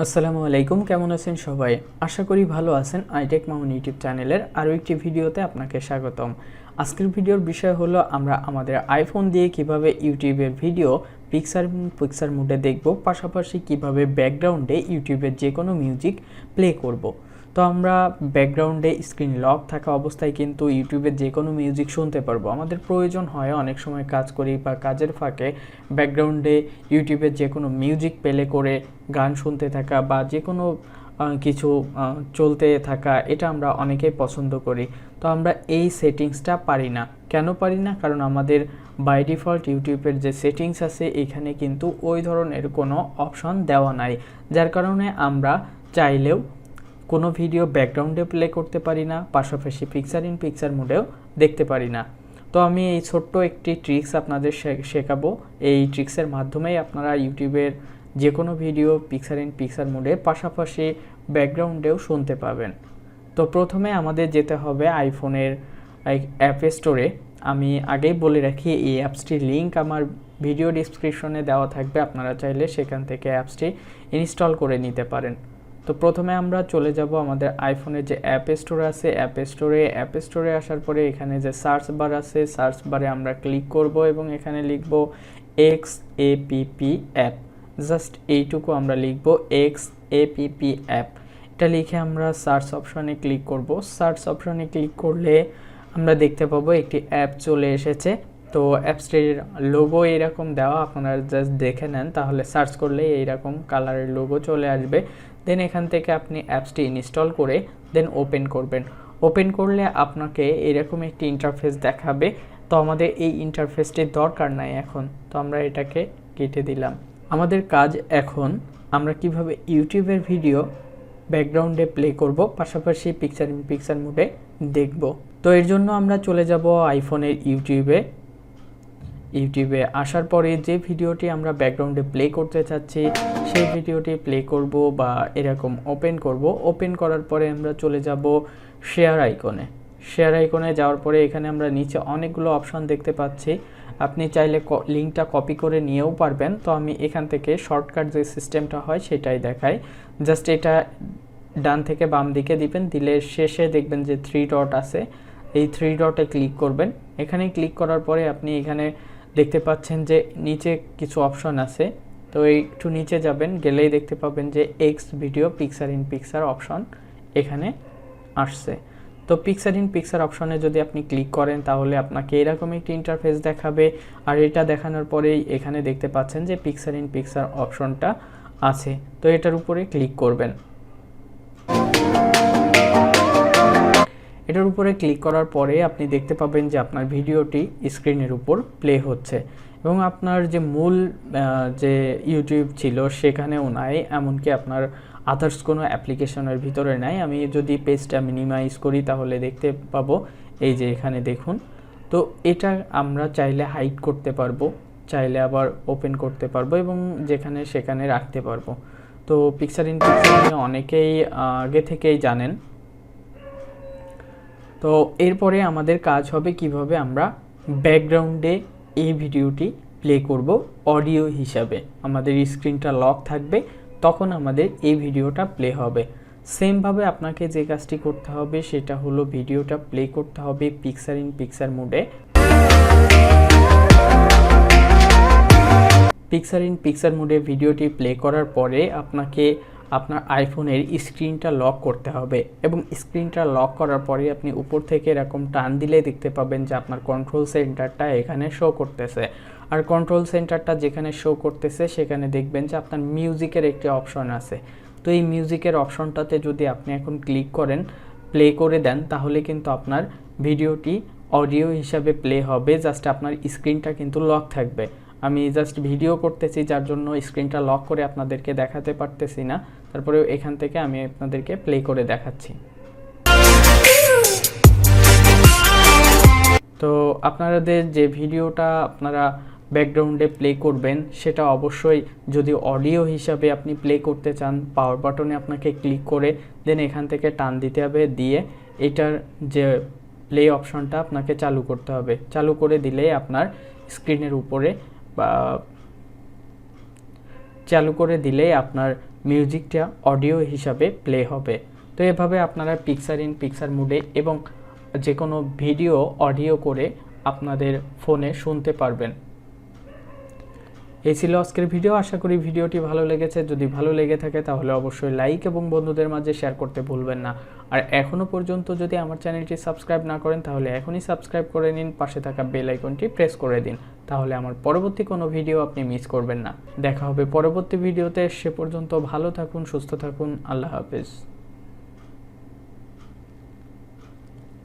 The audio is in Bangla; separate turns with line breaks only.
আসসালামু আলাইকুম, কেমন আছেন সবাই? আশা করি ভালো আছেন। iTechMamun ইউটিউব চ্যানেলের আরও একটি ভিডিওতে আপনাকে স্বাগতম। আজকের ভিডিওর বিষয় হলো আমরা আমাদের আইফোন দিয়ে কিভাবে ইউটিউবের ভিডিও পিকচার মোডে দেখব, পাশাপাশি কিভাবে ব্যাকগ্রাউন্ডে ইউটিউবের যে কোনো মিউজিক প্লে করব। তো আমরা ব্যাকগ্রাউন্ডে স্ক্রিন লক থাকা অবস্থায় কিন্তু ইউটিউবের যে কোনো মিউজিক শুনতে পারবো। আমাদের প্রয়োজন হয়, অনেক সময় কাজ করি বা কাজের ফাঁকে ব্যাকগ্রাউন্ডে ইউটিউবের যে কোনো মিউজিক প্লে করে গান শুনতে থাকা বা যে কোনো কিছু চলতে থাকা, এটা আমরা অনেকেই পছন্দ করি। তো আমরা এই সেটিংসটা পারি না। কেন পারি না? কারণ আমাদের বাই ডিফল্ট ইউটিউবের যে সেটিংস আছে এখানে কিন্তু ওই ধরনের কোনো অপশন দেওয়া নাই, যার কারণে আমরা চাইলেও কোনো ভিডিও ব্যাকগ্রাউন্ডে প্লে করতে পারি না, পাশাপাশি পিকচার মোডেও দেখতে পারি না। তো আমি এই ছোট্ট একটি ট্রিক্স আপনাদের শেখাবো। এই ট্রিক্সের মাধ্যমেই আপনারা ইউটিউবের যে কোনো ভিডিও পিকচার মোডে পাশাপাশি ব্যাকগ্রাউন্ডেও শুনতে পাবেন। তো প্রথমে আমাদের যেতে হবে আইফোনের অ্যাপ স্টোরে। আমি আগেই বলে রাখি, এই অ্যাপসটির লিঙ্ক আমার ভিডিও ডিসক্রিপশনে দেওয়া থাকবে, আপনারা চাইলে সেখান থেকে অ্যাপসটি ইনস্টল করে নিতে পারেন। তো প্রথমে আমরা চলে যাব আমাদের আইফোনের যে অ্যাপ স্টোর আছে, অ্যাপ স্টোরে আসার পরে এখানে যে সার্চ বার আছে, সার্চ বারে আমরা ক্লিক করব এবং এখানে লিখব XAPP অ্যাপ। জাস্ট এইটুকু আমরা লিখব XAPP অ্যাপ। এটা লিখে আমরা সার্চ অপশনে ক্লিক করব। সার্চ অপশনে ক্লিক করলে আমরা দেখতে পাবো একটি অ্যাপ চলে এসেছে। তো অ্যাপসটির লোগো এইরকম দেওয়া, আপনারা জাস্ট দেখে নেন, তাহলে সার্চ করলে এইরকম কালারের লোগো চলে আসবে। দেন এখান থেকে আপনি অ্যাপসটি ইনস্টল করে দেন ওপেন করবেন। ওপেন করলে আপনাকে এরকম একটি ইন্টারফেস দেখাবে। তো আমাদের এই ইন্টারফেসটির দরকার নাই এখন, তো আমরা এটাকে কেটে দিলাম। আমাদের কাজ এখন আমরা কিভাবে ইউটিউবের ভিডিও ব্যাকগ্রাউন্ডে প্লে করব, পাশাপাশি পিকচার মোডে দেখব। তো এর জন্য আমরা চলে যাব আইফোনের ইউটিউবে আসার পরে যে ভিডিওটি আমরা ব্যাকগ্রাউন্ডে প্লে করতে চাচ্ছি সেই ভিডিওটি প্লে করব বা এরকম ওপেন করব। ওপেন করার পরে আমরা চলে যাব শেয়ার আইকনে যাওয়ার পরে এখানে আমরা নিচে অনেকগুলো অপশন দেখতে পাচ্ছি। আপনি চাইলে লিঙ্কটা কপি করে নিয়েও পারবেন। তো আমি এখান থেকে শর্টকাট যে সিস্টেমটা হয় সেটাই দেখাই। জাস্ট এটা ডান থেকে বাম দিকে দিবেন, দিলে শেষে দেখবেন যে 3 ডট আছে, এই 3 ডটে ক্লিক করবেন। এখানে ক্লিক করার পরে আপনি এখানে দেখতে পাচ্ছেন যে নিচে কিছু অপশন আছে। তো একটু নিচে যাবেন, গেলেই দেখতে পাবেন যে এক্স ভিডিও পিকচার অপশন এখানে আসছে। তো পিকচার অপশনে যদি আপনি ক্লিক করেন তাহলে আপনাকে এরকম একটি ইন্টারফেস দেখাবে। আর এটা দেখানোর পরেই এখানে দেখতে পাচ্ছেন যে পিকচার অপশনটা আছে। তো এটার উপরে ক্লিক করবেন। এটার উপরে ক্লিক করার পরে আপনি দেখতে পাবেন যে আপনার ভিডিওটি স্ক্রিনের উপর প্লে হচ্ছে এবং আপনার যে মূল যে ইউটিউব ছিল সেখানেও নাই, এমনকি আপনার আদার্স কোনো অ্যাপ্লিকেশনের ভিতরে নাই। আমি যদি পেজটা মিনিমাইজ করি তাহলে দেখতে পাবো এই যে এখানে দেখুন। তো এটা আমরা চাইলে হাইড করতে পারবো, চাইলে আবার ওপেন করতে পারবো এবং যেখানে সেখানে রাখতে পারবো। তো পিকচার নিয়ে অনেকেই আগে থেকেই জানেন। তো এরপরে আমাদের কাজ হবে কিভাবে আমরা ব্যাকগ্রাউন্ডে এই ভিডিওটি প্লে করব অডিও হিসাবে। আমাদের স্ক্রিনটা লক থাকবে, তখন আমাদের এই ভিডিওটা প্লে হবে। সেমভাবে আপনাকে যে কাজটি করতে হবে সেটা হলো ভিডিওটা প্লে করতে হবে পিকচার মোডে। পিকচার মোডে ভিডিওটি প্লে করার পরে আপনাকে আপনার আইফোনের স্ক্রিনটা লক করতে হবে এবং স্ক্রিনটা লক করার পরে আপনি উপর থেকে এরকম টান দিলে দেখতে পাবেন যে আপনার কন্ট্রোল সেন্টারটা এখানে শো করতেছে। আর কন্ট্রোল সেন্টারটা যেখানে শো করতেছে সেখানে দেখবেন যে আপনার মিউজিকের একটি অপশন আছে। তো এই মিউজিকের অপশনটাতে যদি আপনি এখন ক্লিক করেন, প্লে করে দেন, তাহলে কিন্তু আপনার ভিডিওটি অডিও হিসাবে প্লে হবে। জাস্ট আপনার স্ক্রিনটা কিন্তু লক থাকবে। আমি জাস্ট ভিডিও করতেছি, যার জন্য স্ক্রিনটা লক করে আপনাদেরকে দেখাতে পারতেছি না। তারপরেও এখান থেকে আমি আপনাদেরকে প্লে করে দেখাচ্ছি। তো আপনাদের যে ভিডিওটা আপনারা ব্যাকগ্রাউন্ডে প্লে করবেন সেটা অবশ্যই যদি অডিও হিসাবে আপনি প্লে করতে চান, পাওয়ার বাটনে আপনাকে ক্লিক করে দেন এখান থেকে টান দিতে হবে, দিয়ে এটার যে প্লে অপশনটা আপনাকে চালু করতে হবে। চালু করে দিলে আপনার স্ক্রিনের উপরে বা চালু করে দিলেই আপনার মিউজিকটা অডিও হিসাবে প্লে হবে। তো এভাবে আপনারা পিকচার ইন পিকচার মোডে এবং যে কোনো ভিডিও অডিও করে আপনাদের ফোনে শুনতে পারবেন। এই ছিল আজকের ভিডিও। আশা করি ভিডিওটি ভালো লেগেছে। যদি ভালো লেগে থাকে তাহলে অবশ্যই লাইক এবং বন্ধুদের মাঝে শেয়ার করতে ভুলবেন না। আর এখনও পর্যন্ত যদি আমার চ্যানেলটি সাবস্ক্রাইব না করেন তাহলে এখনই সাবস্ক্রাইব করে নিন, পাশে থাকা বেল আইকনটি প্রেস করে দিন, তাহলে আমার পরবর্তী কোনো ভিডিও আপনি মিস করবেন না। দেখা হবে পরবর্তী ভিডিওতে। সে পর্যন্ত ভালো থাকুন, সুস্থ থাকুন। আল্লাহ হাফেজ।